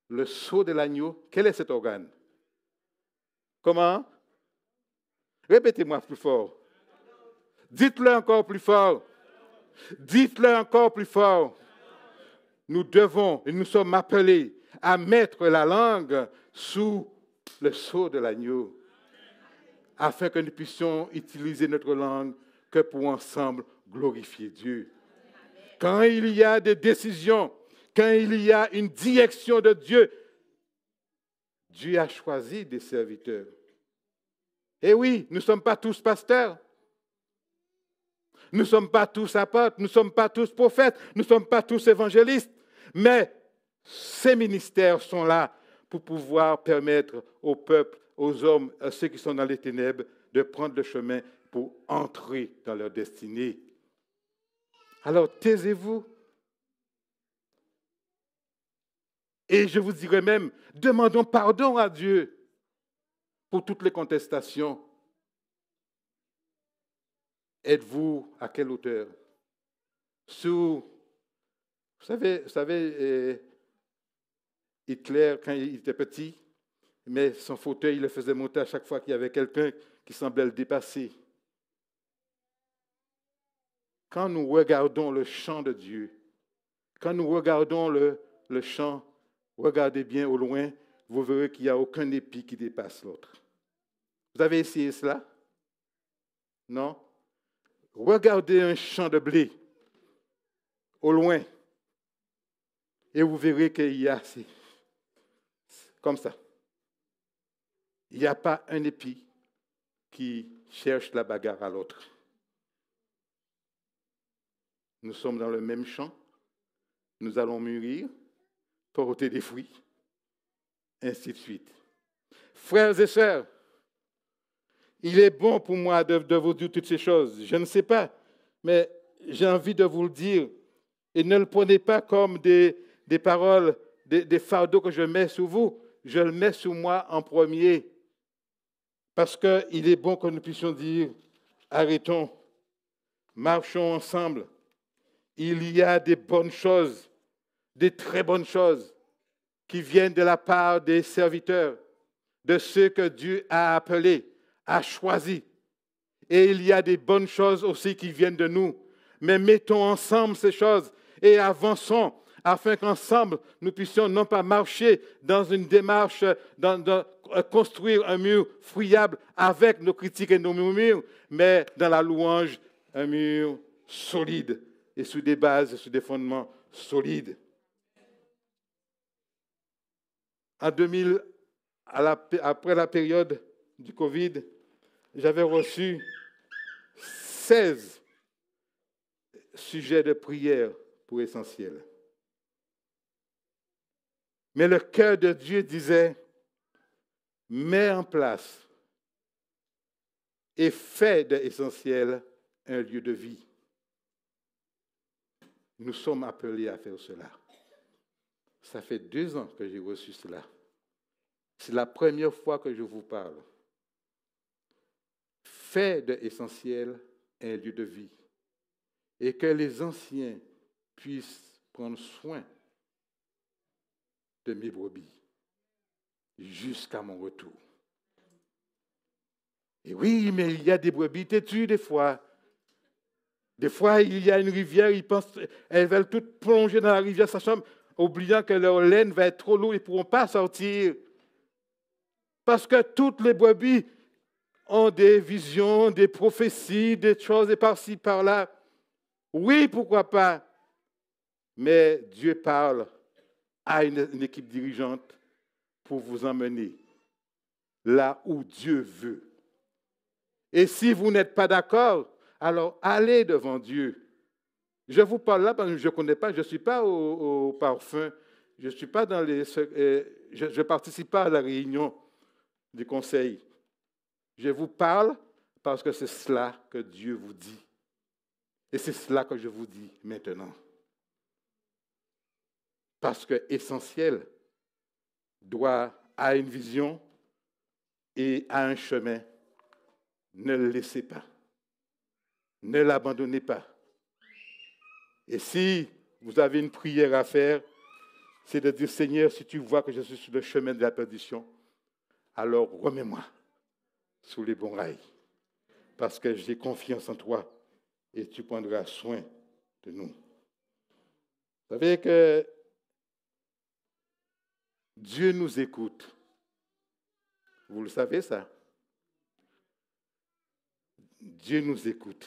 le sceau de l'agneau? Quel est cet organe? Comment? Répétez-moi plus fort. Dites-le encore plus fort. Dites-le encore plus fort. Nous devons et nous sommes appelés à mettre la langue sous le sceau de l'agneau, afin que nous puissions utiliser notre langue que pour ensemble glorifier Dieu. Quand il y a des décisions, quand il y a une direction de Dieu, Dieu a choisi des serviteurs. Et oui, nous ne sommes pas tous pasteurs. Nous ne sommes pas tous apôtres. Nous ne sommes pas tous prophètes. Nous ne sommes pas tous évangélistes. Mais ces ministères sont là pour pouvoir permettre au peuple, aux hommes, à ceux qui sont dans les ténèbres, de prendre le chemin pour entrer dans leur destinée. Alors, taisez-vous. Et je vous dirais même, demandons pardon à Dieu pour toutes les contestations. Êtes-vous à quelle hauteur? Vous savez, Hitler, quand il était petit, mais son fauteuil, il le faisait monter à chaque fois qu'il y avait quelqu'un qui semblait le dépasser. Quand nous regardons le chant de Dieu, quand nous regardons le chant, regardez bien au loin, vous verrez qu'il n'y a aucun épi qui dépasse l'autre. Vous avez essayé cela? Non? Regardez un champ de blé au loin et vous verrez qu'il y a, c'est comme ça. Il n'y a pas un épi qui cherche la bagarre à l'autre. Nous sommes dans le même champ, nous allons mûrir, porter des fruits, ainsi de suite. Frères et sœurs, il est bon pour moi de vous dire toutes ces choses. Je ne sais pas, mais j'ai envie de vous le dire. Et ne le prenez pas comme des paroles, des fardeaux que je mets sur vous. Je le mets sur moi en premier. Parce qu'il est bon que nous puissions dire, arrêtons, marchons ensemble. Il y a des bonnes choses, des très bonnes choses qui viennent de la part des serviteurs, de ceux que Dieu a appelés, a choisis. Et il y a des bonnes choses aussi qui viennent de nous. Mais mettons ensemble ces choses et avançons afin qu'ensemble, nous puissions non pas marcher dans une démarche, construire un mur friable avec nos critiques et nos murmures, mais dans la louange, un mur solide et sous des bases, sous des fondements solides. En 2000, après la période du Covid, j'avais reçu 16 sujets de prière pour Essentiel. Mais le cœur de Dieu disait, mets en place et fais de Essentiel un lieu de vie. Nous sommes appelés à faire cela. Ça fait 2 ans que j'ai reçu cela. C'est la première fois que je vous parle. Fais de Essentiel un lieu de vie et que les anciens puissent prendre soin de mes brebis jusqu'à mon retour. Et oui, mais il y a des brebis têtues des fois. Des fois, il y a une rivière, elles veulent toutes plonger dans la rivière, sachant, oubliant que leur laine va être trop lourde, ils ne pourront pas sortir. Parce que toutes les brebis ont des visions, des prophéties, des choses, et par-ci, par-là. Oui, pourquoi pas. Mais Dieu parle à une équipe dirigeante pour vous emmener là où Dieu veut. Et si vous n'êtes pas d'accord, alors allez devant Dieu. Je vous parle là parce que je ne connais pas, je ne suis pas au parfum, je ne suis pas dans les... je ne participe pas à la réunion du conseil. Je vous parle parce que c'est cela que Dieu vous dit. Et c'est cela que je vous dis maintenant. Parce que Essentiel a une vision et a un chemin. Ne le laissez pas. Ne l'abandonnez pas. Et si vous avez une prière à faire, c'est de dire, Seigneur, si tu vois que je suis sur le chemin de la perdition, alors remets-moi sous les bons rails. Parce que j'ai confiance en toi et tu prendras soin de nous. Vous savez que Dieu nous écoute. Vous le savez ça? Dieu nous écoute.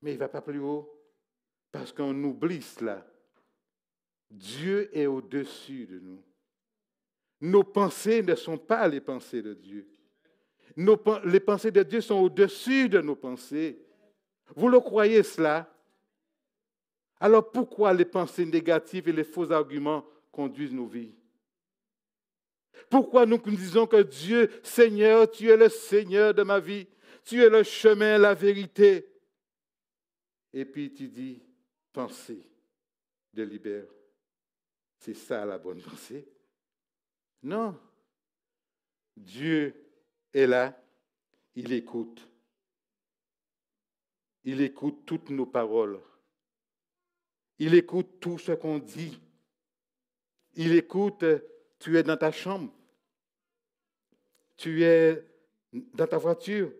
Mais il ne va pas plus haut parce qu'on oublie cela. Dieu est au-dessus de nous. Nos pensées ne sont pas les pensées de Dieu. Les pensées de Dieu sont au-dessus de nos pensées. Vous le croyez cela? Alors pourquoi les pensées négatives et les faux arguments conduisent nos vies? Pourquoi nous disons que Dieu, Seigneur, tu es le Seigneur de ma vie, tu es le chemin, la vérité. Et puis tu dis, pensée de libère. C'est ça la bonne pensée? Non. Dieu est là, il écoute. Il écoute toutes nos paroles. Il écoute tout ce qu'on dit. Il écoute, tu es dans ta chambre. Tu es dans ta voiture.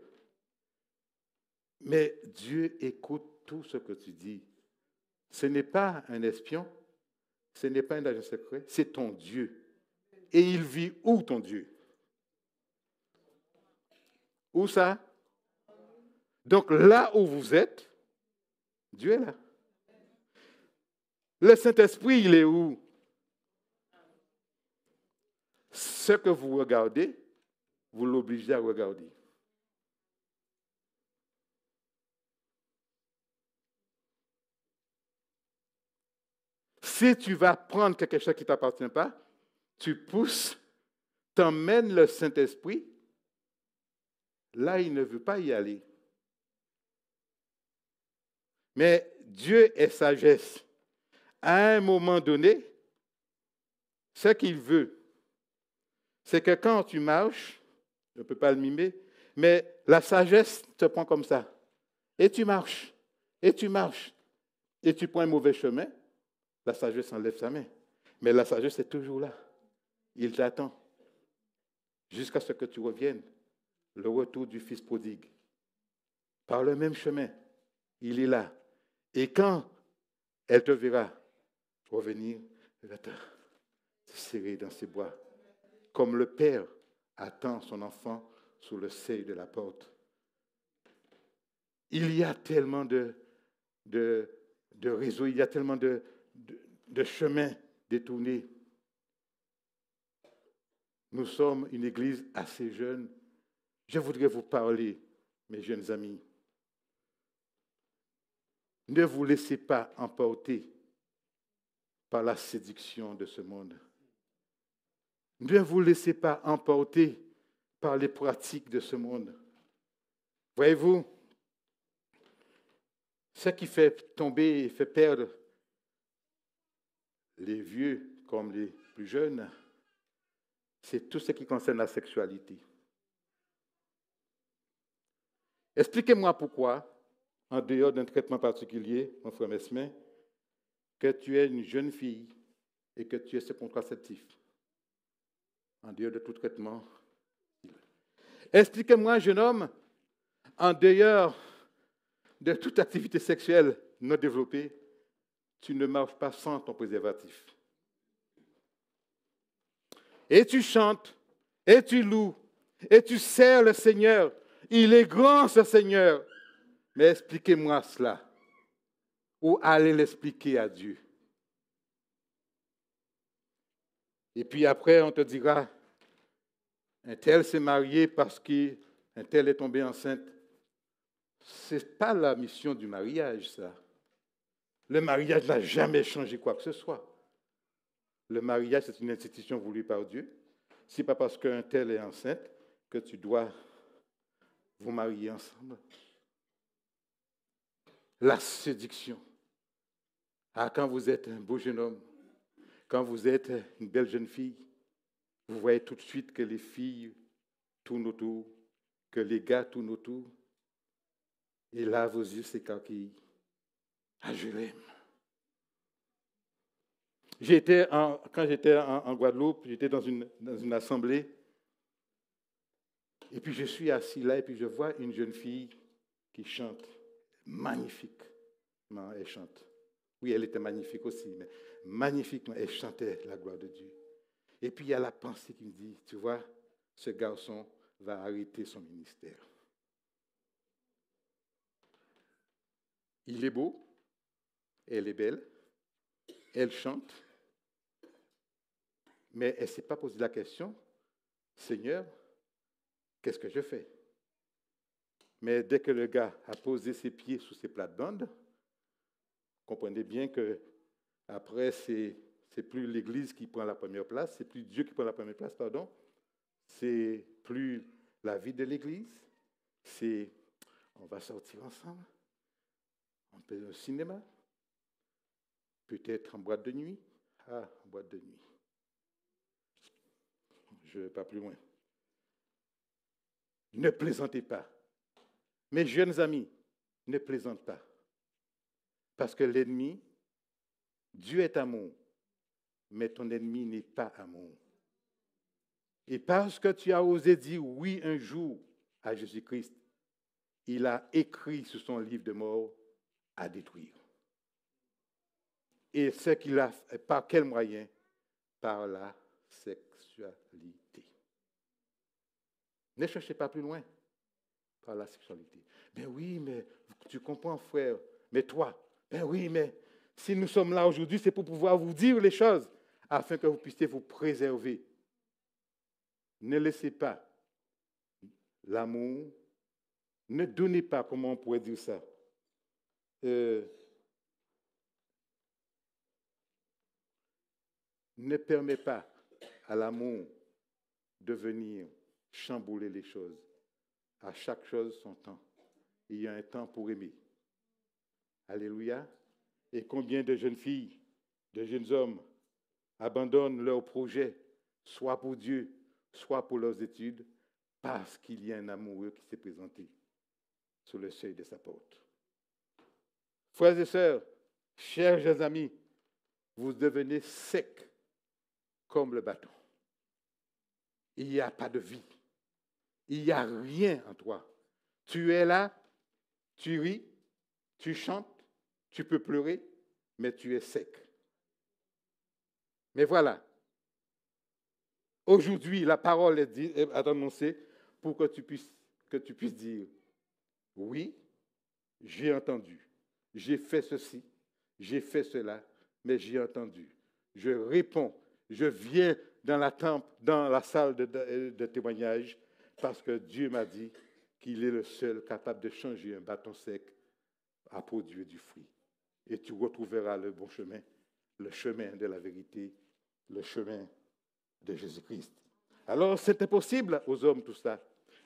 Mais Dieu écoute tout ce que tu dis. Ce n'est pas un espion, ce n'est pas un agent secret, c'est ton Dieu. Et il vit où ton Dieu? Où ça? Donc là où vous êtes, Dieu est là. Le Saint-Esprit, il est où? Ce que vous regardez, vous l'obligez à regarder. Si tu vas prendre quelque chose qui ne t'appartient pas, tu pousses, t'emmènes le Saint-Esprit, là, il ne veut pas y aller. Mais Dieu est sagesse. À un moment donné, ce qu'il veut, c'est que quand tu marches, je ne peux pas le mimer, mais la sagesse te prend comme ça. Et tu marches, et tu marches, et tu prends un mauvais chemin, la sagesse enlève sa main. Mais la sagesse est toujours là. Il t'attend jusqu'à ce que tu reviennes. Le retour du fils prodigue. Par le même chemin, il est là. Et quand elle te verra revenir, elle va te serrer dans ses bras. Comme le père attend son enfant sous le seuil de la porte. Il y a tellement de réseaux, il y a tellement de chemins détournés. Nous sommes une église assez jeune. Je voudrais vous parler, mes jeunes amis. Ne vous laissez pas emporter par la séduction de ce monde. Ne vous laissez pas emporter par les pratiques de ce monde. Voyez-vous, ce qui fait tomber et fait perdre les vieux comme les plus jeunes, c'est tout ce qui concerne la sexualité. Expliquez-moi pourquoi, en dehors d'un traitement particulier, mon frère Mesmin, que tu es une jeune fille et que tu es ce contraceptif, en dehors de tout traitement. Expliquez-moi, jeune homme, en dehors de toute activité sexuelle non développée, tu ne marches pas sans ton préservatif. Et tu chantes, et tu loues, et tu sers le Seigneur. Il est grand, ce Seigneur. Mais expliquez-moi cela. Ou allez l'expliquer à Dieu. Et puis après, on te dira, un tel s'est marié parce qu'un tel est tombé enceinte. Ce n'est pas la mission du mariage, ça. Le mariage n'a jamais changé quoi que ce soit. Le mariage, c'est une institution voulue par Dieu. Ce n'est pas parce qu'un tel est enceinte que tu dois vous marier ensemble. La séduction. Ah, quand vous êtes un beau jeune homme, quand vous êtes une belle jeune fille, vous voyez tout de suite que les filles tournent autour, que les gars tournent autour. Et là, vos yeux s'écarquillent. Ah, je l'aime. Quand j'étais en Guadeloupe, j'étais dans une assemblée. Et puis je suis assis là et puis je vois une jeune fille qui chante. Magnifiquement, elle chante. Oui, elle était magnifique aussi, mais magnifiquement, elle chantait la gloire de Dieu. Et puis il y a la pensée qui me dit, tu vois, ce garçon va arrêter son ministère. Il est beau, elle est belle, elle chante, mais elle ne s'est pas posé la question, Seigneur, qu'est-ce que je fais? Mais dès que le gars a posé ses pieds sous ses plates-bandes, comprenez bien que après c'est plus l'Église qui prend la première place, c'est plus Dieu qui prend la première place, pardon. C'est plus la vie de l'Église, c'est on va sortir ensemble, on peut aller au cinéma, peut-être en boîte de nuit. Ah, en boîte de nuit. Je ne vais pas plus loin. Ne plaisantez pas. Mes jeunes amis, ne plaisantez pas. Parce que l'ennemi, Dieu est amour, mais ton ennemi n'est pas amour. Et parce que tu as osé dire oui un jour à Jésus-Christ, il a écrit sur son livre de mort à détruire. Et ce qu'il a fait, par quel moyen? Par la sexualité. Ne cherchez pas plus loin. Par la sexualité. Ben oui, mais tu comprends, frère. Mais toi, ben oui, mais si nous sommes là aujourd'hui, c'est pour pouvoir vous dire les choses, afin que vous puissiez vous préserver. Ne laissez pas l'amour, ne donnez pas, comment on pourrait dire ça, ne permet pas à l'amour de venir chambouler les choses. À chaque chose son temps. Il y a un temps pour aimer. Alléluia. Et combien de jeunes filles, de jeunes hommes abandonnent leurs projets, soit pour Dieu, soit pour leurs études, parce qu'il y a un amoureux qui s'est présenté sur le seuil de sa porte. Frères et sœurs, chers amis, vous devenez secs comme le bâton. Il n'y a pas de vie. Il n'y a rien en toi. Tu es là, tu ris, tu chantes, tu peux pleurer, mais tu es sec. Mais voilà. Aujourd'hui, la parole est annoncée pour que tu puisses dire, oui, j'ai entendu, j'ai fait ceci, j'ai fait cela, mais j'ai entendu. Je réponds, je viens dans la salle de témoignage, parce que Dieu m'a dit qu'il est le seul capable de changer un bâton sec à produire du fruit. Et tu retrouveras le bon chemin, le chemin de la vérité, le chemin de Jésus-Christ. Alors, c'est impossible aux hommes tout ça.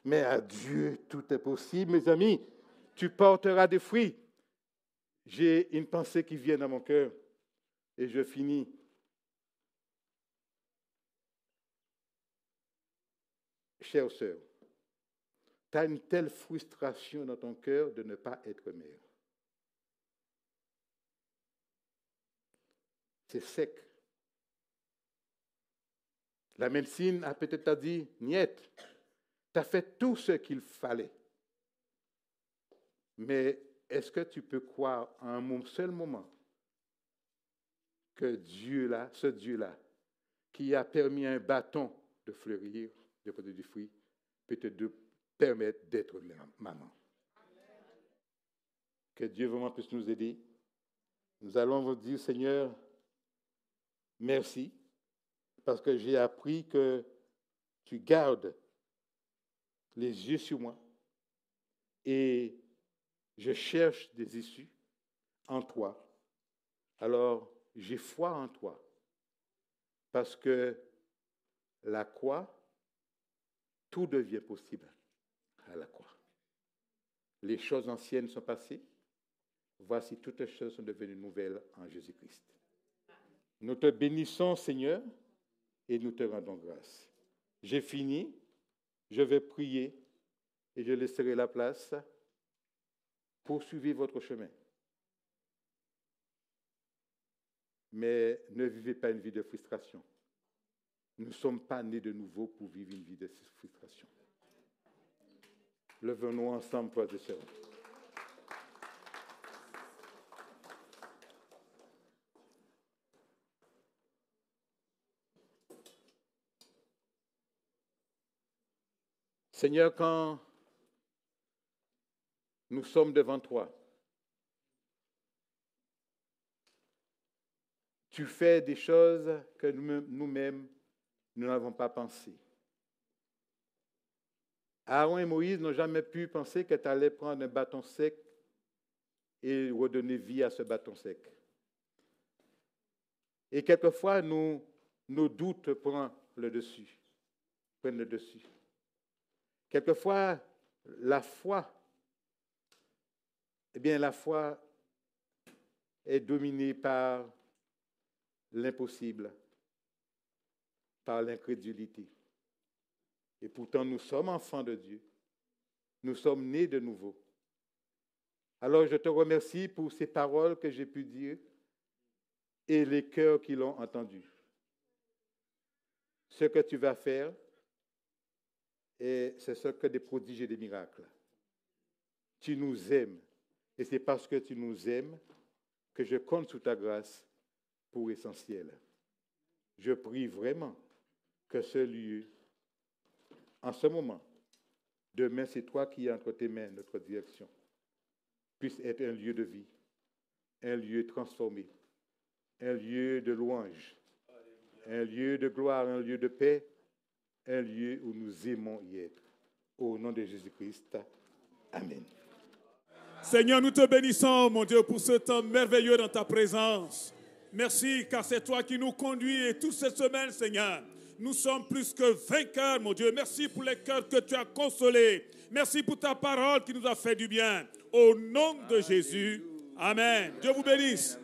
Mais à Dieu, tout est possible, mes amis. Tu porteras des fruits. J'ai une pensée qui vient dans mon cœur et je finis. Chère sœur, tu as une telle frustration dans ton cœur de ne pas être mère. C'est sec. La médecine a peut-être dit, niet, tu as fait tout ce qu'il fallait. Mais est-ce que tu peux croire à un seul moment que Dieu-là, ce Dieu-là, qui a permis à un bâton de fleurir, de produire du fruit, peut te permettre d'être maman? Que Dieu vraiment puisse nous aider. Nous allons vous dire, Seigneur, merci, parce que j'ai appris que tu gardes les yeux sur moi et je cherche des issues en toi. Alors, j'ai foi en toi, parce que la croix, tout devient possible à la croix. Les choses anciennes sont passées. Voici, toutes les choses sont devenues nouvelles en Jésus-Christ. Nous te bénissons, Seigneur, et nous te rendons grâce. J'ai fini, je vais prier et je laisserai la place. Poursuivez votre chemin. Mais ne vivez pas une vie de frustration. Nous ne sommes pas nés de nouveau pour vivre une vie de frustration. Levons-nous ensemble, frères et sœurs. Seigneur, quand nous sommes devant toi, tu fais des choses que nous-mêmes, nous n'avons pas pensé. Aaron et Moïse n'ont jamais pu penser que tu allais prendre un bâton sec et redonner vie à ce bâton sec. Et quelquefois, nos doutes prennent le dessus. Quelquefois, la foi est dominée par l'impossible, par l'incrédulité. Et pourtant, nous sommes enfants de Dieu. Nous sommes nés de nouveau. Alors, je te remercie pour ces paroles que j'ai pu dire et les cœurs qui l'ont entendu. Ce que tu vas faire, c'est ce que des prodiges et des miracles. Tu nous aimes. Et c'est parce que tu nous aimes que je compte sur ta grâce pour essentiel. Je prie vraiment que ce lieu, en ce moment, demain c'est toi qui as entre tes mains notre direction, puisse être un lieu de vie, un lieu transformé, un lieu de louange, un lieu de gloire, un lieu de paix, un lieu où nous aimons y être. Au nom de Jésus-Christ, amen. Seigneur, nous te bénissons, mon Dieu, pour ce temps merveilleux dans ta présence. Merci, car c'est toi qui nous conduis et toute cette semaine, Seigneur, nous sommes plus que vainqueurs, mon Dieu. Merci pour les cœurs que tu as consolés. Merci pour ta parole qui nous a fait du bien. Au nom de Jésus, amen. Dieu vous bénisse.